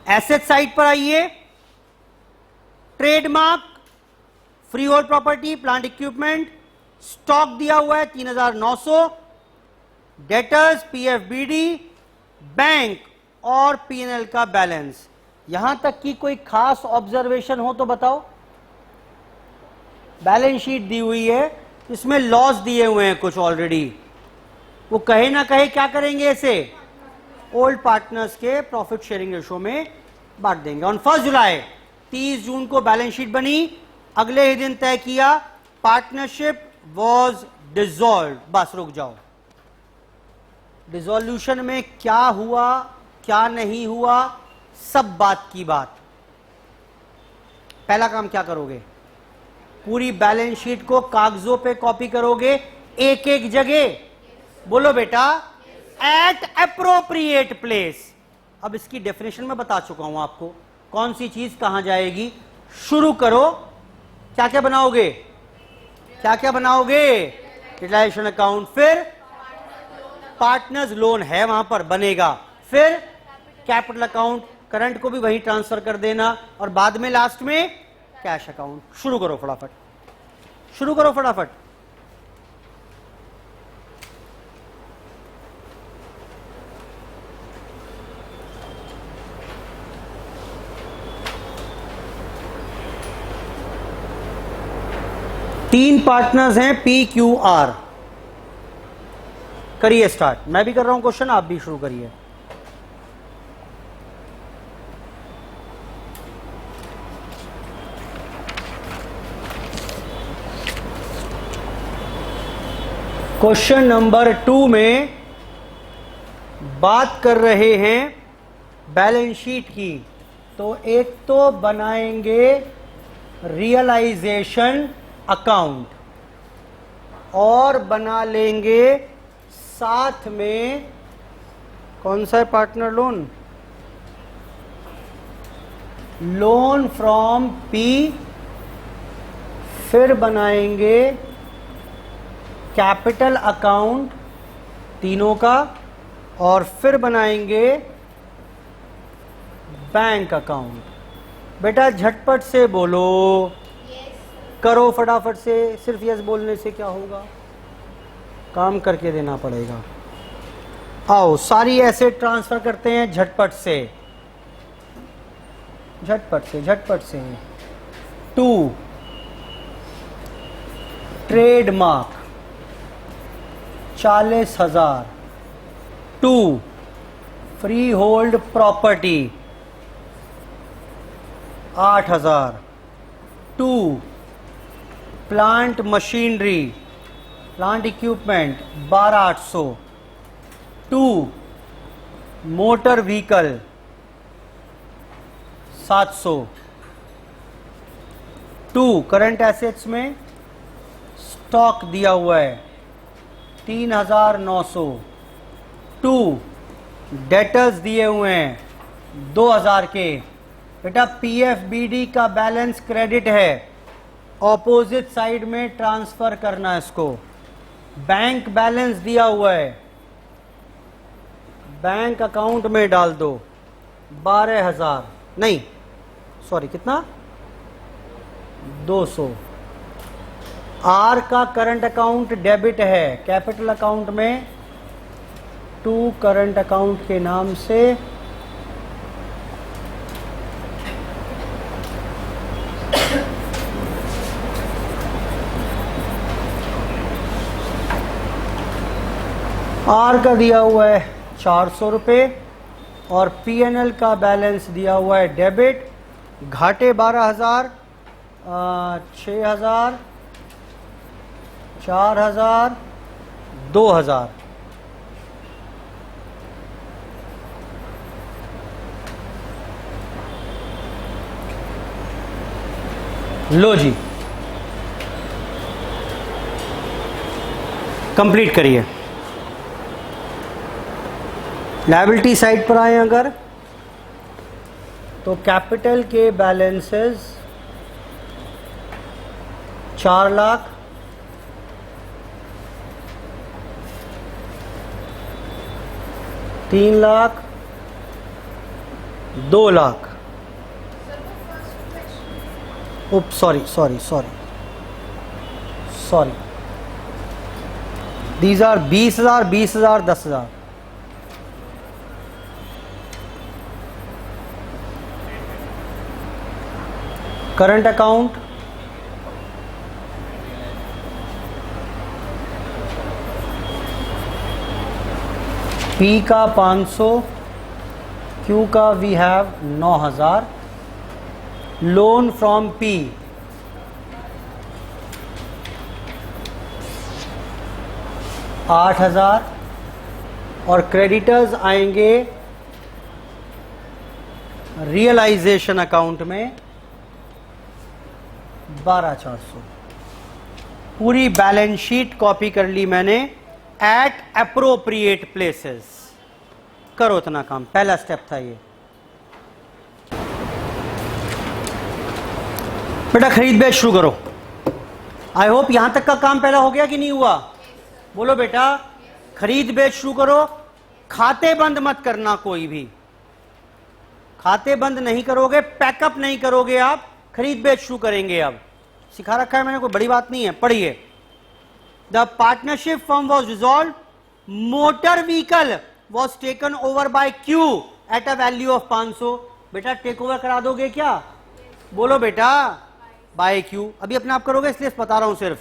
एसेट साइड पर आइए। Trademark, free hold property, plant equipment, stock दिया हुआ है 3,900। डेटर्स, पीएफबीडी, बैंक और पीएनएल का बैलेंस। यहां तक कि कोई खास ऑब्जर्वेशन हो तो बताओ। बैलेंस शीट दी हुई है, इसमें लॉस दिए हुए हैं कुछ ऑलरेडी। वो कहे ना कहे क्या करेंगे, इसे ओल्ड पार्टनर्स के प्रॉफिट शेयरिंग रेशो में बांट देंगे। ऑन 1 जुलाई 30 जून को बैलेंस शीट बनी। अगले ही दिन तय किया पार्टनरशिप वॉज डिसॉल्व। बस रुक जाओ। डिसॉल्यूशन में क्या हुआ क्या नहीं हुआ, सब बात की बात। पहला काम क्या करोगे? पूरी बैलेंस शीट को कागजों पे कॉपी करोगे एक एक जगह। बोलो बेटा, एट अप्रोप्रिएट प्लेस। अब इसकी डेफिनेशन में बता चुका हूं आपको, कौन सी चीज कहां जाएगी। शुरू करो। क्या क्या बनाओगे? क्या क्या बनाओगे? रियलाइजेशन अकाउंट, फिर पार्टनर्स लोन है वहां पर बनेगा, फिर कैपिटल अकाउंट, करंट को भी वहीं ट्रांसफर कर देना, और बाद में लास्ट में कैश अकाउंट। शुरू करो फटाफट, शुरू करो फटाफट। तीन पार्टनर्स हैं PQR। करिए स्टार्ट। मैं भी कर रहा हूं क्वेश्चन, आप भी शुरू करिए। क्वेश्चन नंबर 2 में बात कर रहे हैं बैलेंस शीट की। तो एक तो बनाएंगे रियलाइजेशन अकाउंट और बना लेंगे साथ में कौन सा है partner loan, loan from P, फिर बनाएंगे कैपिटल अकाउंट तीनों का, और फिर बनाएंगे बैंक अकाउंट। बेटा झटपट से बोलो, करो फटाफट से। सिर्फ यस बोलने से क्या होगा, काम करके देना पड़ेगा। आओ सारी एसेट ट्रांसफर करते हैं झटपट से, झटपट से, झटपट से। 2 trademark 40,000। 2 free hold property 8,000। 2 plant machinery, plant equipment 12,800। 2 motor vehicle 700। 2 current assets में स्टॉक दिया हुआ है 3,900। 2 डेटर्स दिए हुए हैं 2,000 के। बेटा PFBD का बैलेंस क्रेडिट है, ऑपोजिट साइड में ट्रांसफर करना है इसको। बैंक बैलेंस दिया हुआ है, बैंक अकाउंट में डाल दो 12,000, नहीं सॉरी कितना 200। R का करंट अकाउंट डेबिट है, कैपिटल अकाउंट में 2 करंट अकाउंट के नाम से R का दिया हुआ है 400 रुपये और PNL का बैलेंस दिया हुआ है डेबिट। घाटे 12,000, 6,000, 4,000, 2,000। लो जी कंप्लीट करिए। लायबिलिटी साइड पर आए अगर तो कैपिटल के balances 4 lakh, 3 lakh, 2 lakh. Oops sorry sorry sorry sorry these are 20,000, 20,000, 10,000। Current account P का 500, Q का we have 9,000। Loan from P 8,000 और क्रेडिटर्स आएंगे रियलाइजेशन अकाउंट में 12,400। पूरी बैलेंस शीट कॉपी कर ली मैंने एट अप्रोप्रिएट प्लेसेस। करो इतना काम, पहला स्टेप था ये। बेटा खरीद बेच शुरू करो। आई होप यहां तक का काम पहला हो गया कि नहीं हुआ, बोलो बेटा। खरीद बेच शुरू करो। खाते बंद मत करना, कोई भी खाते बंद नहीं करोगे, पैकअप नहीं करोगे आप, खरीद बेच शुरू करेंगे। अब सिखा रखा है मैंने, कोई बड़ी बात नहीं है। पढ़िए। The partnership firm was dissolve, motor vehicle was taken over by Q at a value of 500। बेटा टेक ओवर करा दोगे क्या, बोलो बेटा। बाय क्यू, अभी अपने आप करोगे इसलिए बता रहा हूं सिर्फ।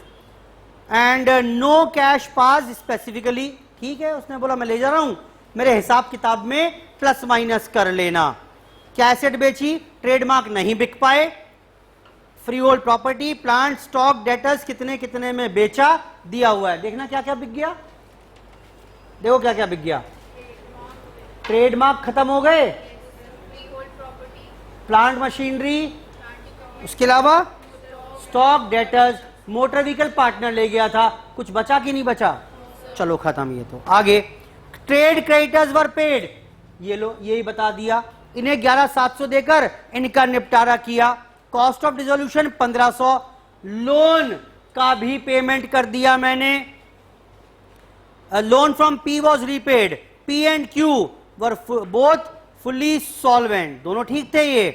And no cash pass specifically, ठीक है, उसने बोला मैं ले जा रहा हूं, मेरे हिसाब किताब में प्लस माइनस कर लेना। क्या एसेट बेची? ट्रेडमार्क नहीं बिक पाए। Free hold property, plant, stock, debtors कितने कितने में बेचा, दिया हुआ है। देखना क्या क्या बिक गया, देखो क्या क्या बिक गया। ट्रेडमार्क खत्म हो गए, प्लांट मशीनरी, उसके अलावा stock, debtors, motor vehicle partner ले गया था, कुछ बचा कि नहीं बचा? चलो खत्म। ये तो आगे ट्रेड क्रेडिटर्स वर पेड, ये लो यही बता दिया। इन्हें 11,700 देकर इनका निपटारा किया। कॉस्ट ऑफ डिसोल्यूशन 1500, लोन का भी पेमेंट कर दिया मैंने। Loan from P was repaid, P and Q were both fully solvent, दोनों ठीक थे ये,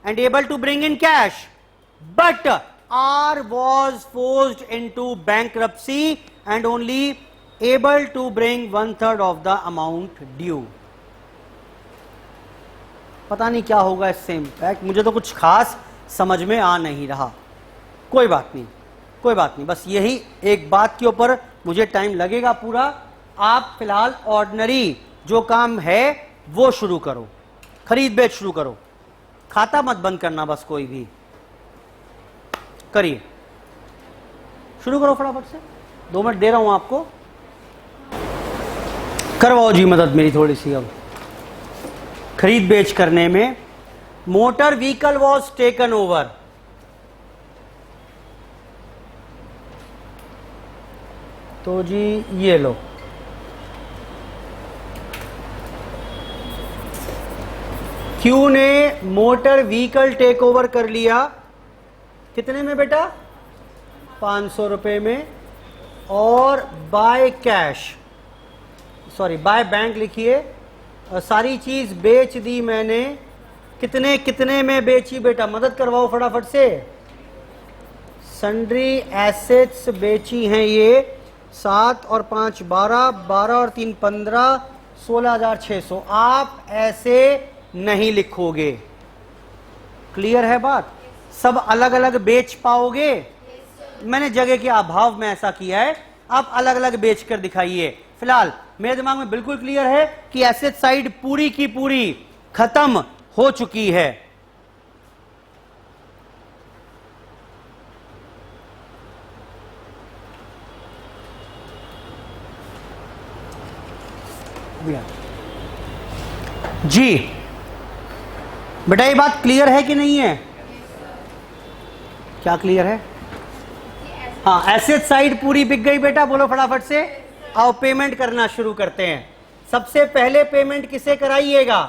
and able to bring in cash, but R was forced into bankruptcy and only able to bring 1/3 of the amount due। पता नहीं क्या होगा इससे impact, मुझे तो कुछ खास समझ में आ नहीं रहा। कोई बात नहीं, कोई बात नहीं, बस यही एक बात के ऊपर मुझे टाइम लगेगा पूरा। आप फिलहाल ऑर्डिनरी जो काम है वो शुरू करो, खरीद बेच शुरू करो, खाता मत बंद करना, बस कोई भी करिए, शुरू करो फटाफट से। 2 मिनट दे रहा हूं आपको, करवाओ जी मदद मेरी थोड़ी सी। अब खरीद बेच करने में motor vehicle was taken over, तो जी ये लो, क्यू ने मोटर व्हीकल टेक ओवर कर लिया। कितने में बेटा? 500 रुपए में, और by cash, sorry by bank लिखिए। सारी चीज बेच दी मैंने। कितने कितने में बेची बेटा? मदद करवाओ फटाफट से। सन्ड्री एसेट्स बेची हैं ये 7 और 5 12, 12 और 3 15, 16,600। आप ऐसे नहीं लिखोगे, क्लियर है बात? सब अलग अलग बेच पाओगे? मैंने जगह के अभाव में ऐसा किया है, आप अलग अलग बेच कर दिखाइए। फिलहाल मेरे दिमाग में बिल्कुल क्लियर है कि एसेट साइड पूरी की पूरी खत्म हो चुकी है। जी बेटा ये बात क्लियर है कि नहीं है? क्या क्लियर है? हाँ, एसेट साइड पूरी बिक गई बेटा, बोलो फटाफट से। आओ पेमेंट करना शुरू करते हैं। सबसे पहले पेमेंट किसे कराइएगा?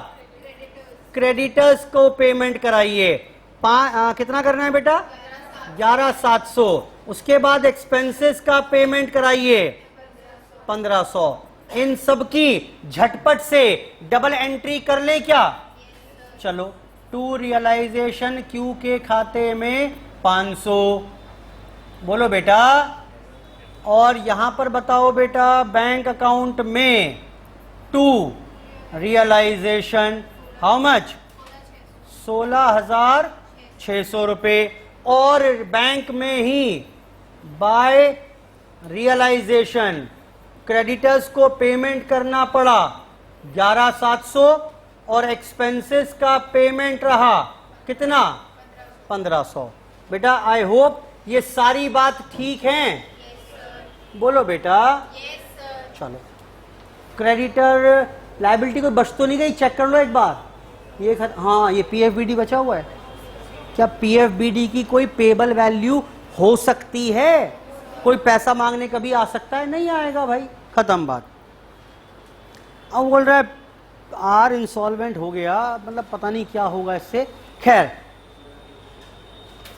क्रेडिटर्स को पेमेंट कराइए। कितना करना है बेटा? 11,700। उसके बाद एक्सपेंसेस का पेमेंट कराइए 1500। इन सब की झटपट से डबल एंट्री कर ले क्या? चलो, टू रियलाइजेशन क्यू के खाते में 500, बोलो बेटा। और यहां पर बताओ बेटा, बैंक अकाउंट में टू रियलाइजेशन हाउ मच? 16,600 रुपए। और बैंक में ही बाय रियलाइजेशन क्रेडिटर्स को पेमेंट करना पड़ा 11,700, और एक्सपेंसेस का पेमेंट रहा कितना? 1500। बेटा आई होप ये सारी बात ठीक है, बोलो बेटा। चलो, क्रेडिटर लायबिलिटी कोई बच तो नहीं गई? चेक कर लो एक बार। ये हाँ, ये पीएफबीडी बचा हुआ है। क्या पीएफबीडी की कोई पेबल वैल्यू हो सकती है? कोई पैसा मांगने कभी आ सकता है? नहीं आएगा भाई, खत्म बात। अब बोल रहा है आर इंसॉल्वेंट हो गया, मतलब पता नहीं क्या होगा इससे। खैर,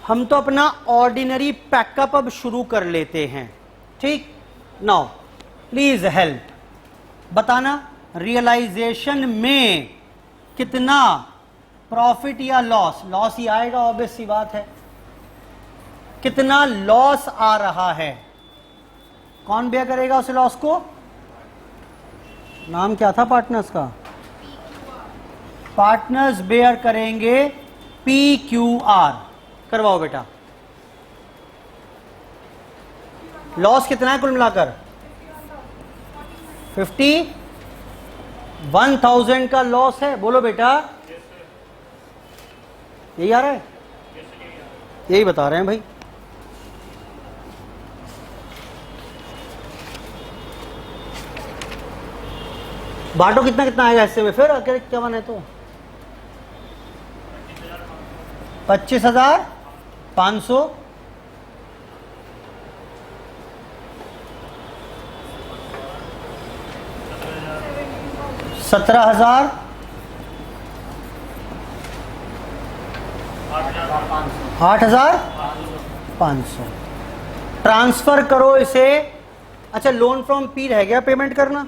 हम तो अपना ऑर्डिनरी पैकअप अब शुरू कर लेते हैं, ठीक? नाउ प्लीज हेल्प, बताना रियलाइजेशन में कितना प्रॉफिट या लॉस? लॉस ही आएगा, ऑब्वियस सी बात है। कितना लॉस आ रहा है? कौन बेयर करेगा उस लॉस को? नाम क्या था पार्टनर्स का? पार्टनर्स बेयर करेंगे PQR। करवाओ बेटा। लॉस कितना है कुल मिलाकर? 51,000 का लॉस है। बोलो बेटा, यही आ रहा है? यही बता रहे हैं भाई। बांटो कितना कितना आएगा इससे में फिर अगर क्या बने तो 25,500 17,000 8,500 ट्रांसफर करो इसे। अच्छा, लोन फ्रॉम पी रह गया पेमेंट करना।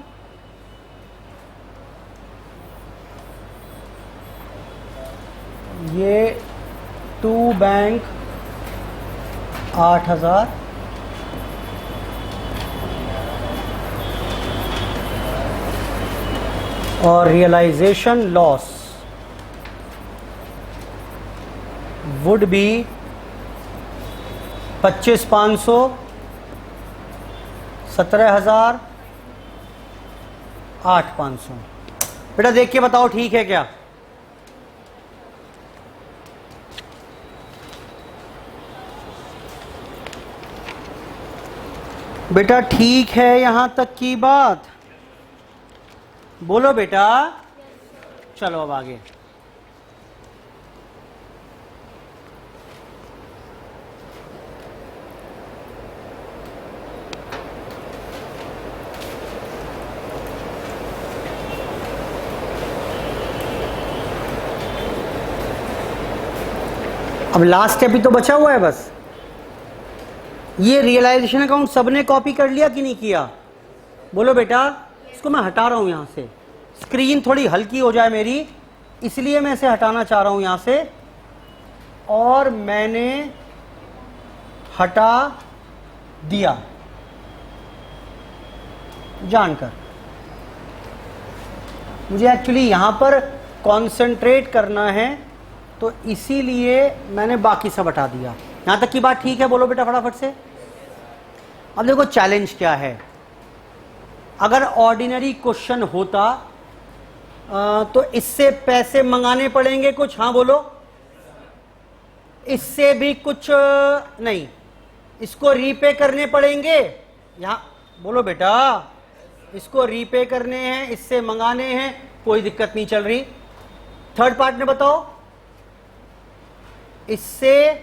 ये टू बैंक 8,000 और रियलाइजेशन लॉस वुड बी 25,500 17,000 8,500। बेटा देख के बताओ ठीक है क्या? बेटा ठीक है यहां तक की बात? बोलो बेटा। चलो अब आगे। अब लास्ट स्टेप ही तो बचा हुआ है बस। ये रियलाइजेशन अकाउंट सबने कॉपी कर लिया कि नहीं किया? बोलो बेटा। इसको मैं हटा रहा हूं यहां से, स्क्रीन थोड़ी हल्की हो जाए मेरी, इसलिए मैं इसे हटाना चाह रहा हूं यहां से। और मैंने हटा दिया जानकर। मुझे एक्चुअली यहां पर कंसंट्रेट करना है, तो इसीलिए मैंने बाकी सब हटा दिया। यहां तक की बात ठीक है? बोलो बेटा फटाफट से। अब देखो चैलेंज क्या है। अगर ऑर्डिनरी क्वेश्चन होता तो इससे पैसे मंगाने पड़ेंगे कुछ। हाँ बोलो। इससे भी कुछ नहीं, इसको रीपे करने पड़ेंगे। यहां बोलो बेटा, इसको रीपे करने हैं, इससे मंगाने हैं, कोई दिक्कत नहीं चल रही। थर्ड पार्ट में बताओ, इससे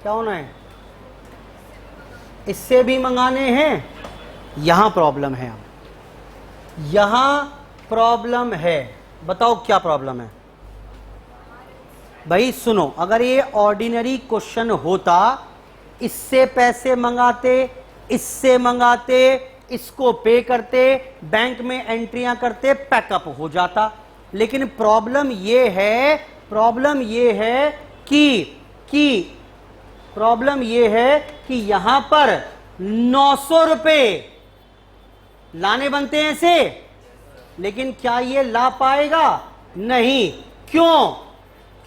क्या होना है? इससे भी मंगाने हैं। यहां प्रॉब्लम है। यहां प्रॉब्लम है। बताओ क्या प्रॉब्लम है? भाई सुनो, अगर ये ऑर्डिनरी क्वेश्चन होता, इससे पैसे मंगाते, इससे मंगाते, इसको पे करते, बैंक में एंट्रियां करते, पैकअप हो जाता। लेकिन प्रॉब्लम ये है कि यहां पर 900 रुपए लाने बनते हैं इसे, लेकिन क्या ये ला पाएगा? नहीं। क्यों?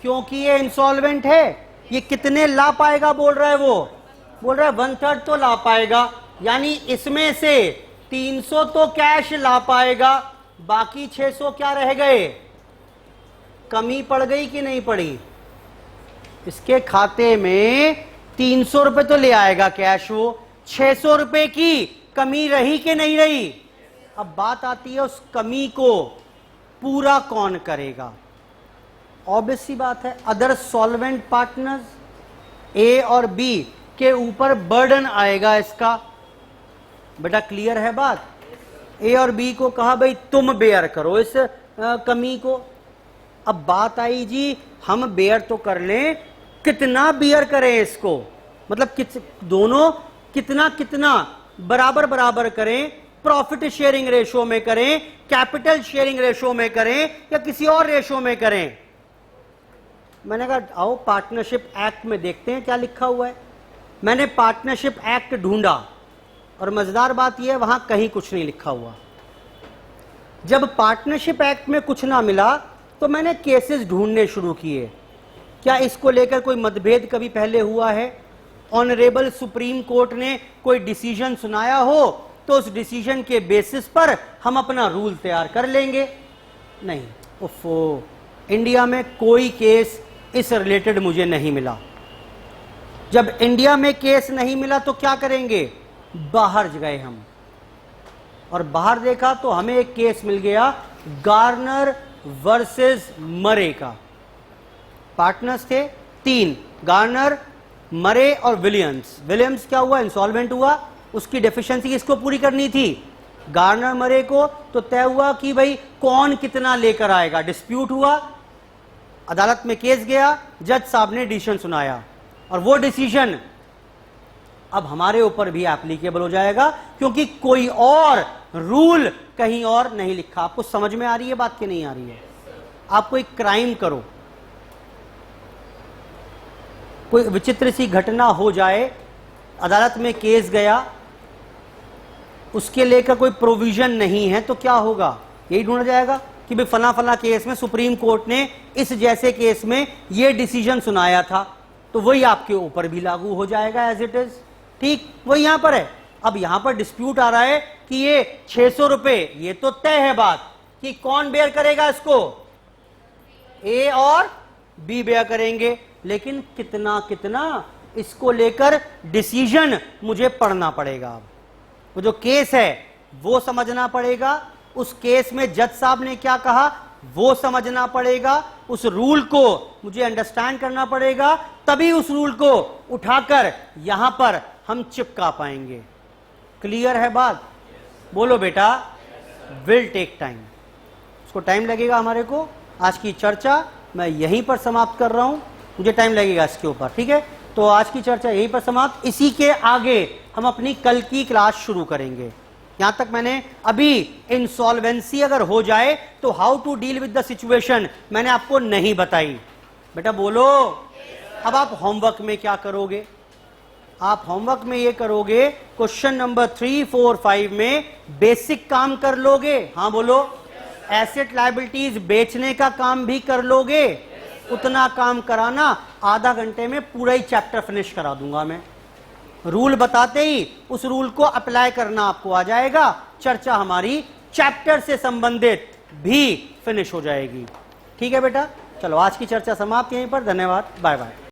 क्योंकि ये इंसॉल्वेंट है। ये कितने ला पाएगा बोल रहा है? वो बोल रहा है 1/3 तो ला पाएगा, यानी इसमें से 300 तो कैश ला पाएगा, बाकी 600 क्या रह गए? कमी पड़ गई कि नहीं पड़ी? इसके खाते में 300 रुपए तो ले आएगा कैश, वो 600 रुपए की कमी रही कि नहीं रही? अब बात आती है उस कमी को पूरा कौन करेगा? ऑब्वियस सी बात है, अदर सॉल्वेंट पार्टनर्स ए और बी के ऊपर बर्डन आएगा इसका। बेटा क्लियर है बात? ए और बी को कहा भाई तुम बेयर करो इस कमी को। अब बात आई जी, हम बेयर तो कर लें, कितना बेयर करें इसको? मतलब दोनों कितना कितना बराबर बराबर करें? प्रॉफिट शेयरिंग रेशो में करें, कैपिटल शेयरिंग रेशो में करें, या किसी और रेशो में करें? मैंने कहा आओ पार्टनरशिप एक्ट में देखते हैं क्या लिखा हुआ है। मैंने पार्टनरशिप एक्ट ढूंढा और मजेदार बात यह है वहां कहीं कुछ नहीं लिखा हुआ। जब पार्टनरशिप एक्ट में कुछ ना मिला तो मैंने केसेस ढूंढने शुरू किए। क्या इसको लेकर कोई मतभेद कभी पहले हुआ है? ऑनरेबल सुप्रीम कोर्ट ने कोई डिसीजन सुनाया हो तो उस डिसीजन के बेसिस पर हम अपना रूल तैयार कर लेंगे। नहीं, उफ़ो, इंडिया में कोई केस इस रिलेटेड मुझे नहीं मिला। जब इंडिया में केस नहीं मिला तो क्या करेंगे, बाहर गए हम और बाहर देखा तो हमें एक केस मिल गया गार्नर वर्सेस मरे का। पार्टनर्स थे 3, गार्नर, मरे और विलियम्स। विलियम्स क्या हुआ, इंसॉल्वेंट हुआ, उसकी डेफिशिएंसी किसको पूरी करनी थी, गार्नर मरे को। तो तय हुआ कि भाई कौन कितना लेकर आएगा, डिस्प्यूट हुआ, अदालत में केस गया, जज साहब ने डिसीजन सुनाया और वो डिसीजन अब हमारे ऊपर भी एप्लीकेबल हो जाएगा क्योंकि कोई और रूल कहीं और नहीं लिखा। आपको समझ में आ रही है बात कि नहीं आ रही है? आप कोई क्राइम करो, कोई विचित्र सी घटना हो जाए, अदालत में केस गया, उसके लेकर कोई प्रोविजन नहीं है तो क्या होगा, यही ढूंढा जाएगा कि भाई फला फला केस में सुप्रीम कोर्ट ने इस जैसे केस में ये डिसीजन सुनाया था, तो वही आपके ऊपर भी लागू हो जाएगा एज इट इज। ठीक वही यहां पर है। अब यहां पर डिस्प्यूट आ रहा है कि ये 600 रुपए, ये तो तय है बात कि कौन बेयर करेगा इसको, ए और बी बेयर करेंगे, लेकिन कितना कितना इसको लेकर डिसीजन मुझे पढ़ना पड़ेगा। अब वो जो केस है वो समझना पड़ेगा, उस केस में जज साहब ने क्या कहा वो समझना पड़ेगा, उस रूल को मुझे अंडरस्टैंड करना पड़ेगा, तभी उस रूल को उठाकर यहां पर हम चिपका पाएंगे। क्लियर है बात? बोलो बेटा। विल टेक टाइम, उसको टाइम लगेगा हमारे को। आज की चर्चा मैं यहीं पर समाप्त कर रहा हूं, मुझे टाइम लगेगा इसके ऊपर, ठीक है? तो आज की चर्चा यहीं पर समाप्त। इसी के आगे हम अपनी कल की क्लास शुरू करेंगे। यहां तक मैंने अभी इंसॉल्वेंसी अगर हो जाए तो how to deal with the situation मैंने आपको नहीं बताई। बेटा बोलो। अब आप होमवर्क में क्या करोगे? आप होमवर्क में ये करोगे, क्वेश्चन नंबर 3, 4, 5 में बेसिक काम कर लोगे? हाँ बोलो। एसेट लायबिलिटीज बेचने का काम भी कर लोगे? उतना काम कराना, आधा घंटे में पूरा ही चैप्टर फिनिश करा दूंगा मैं। रूल बताते ही उस रूल को अप्लाई करना आपको आ जाएगा, चर्चा हमारी चैप्टर से संबंधित भी फिनिश हो जाएगी। ठीक है बेटा, चलो आज की चर्चा समाप्त यहीं पर। धन्यवाद, बाय बाय।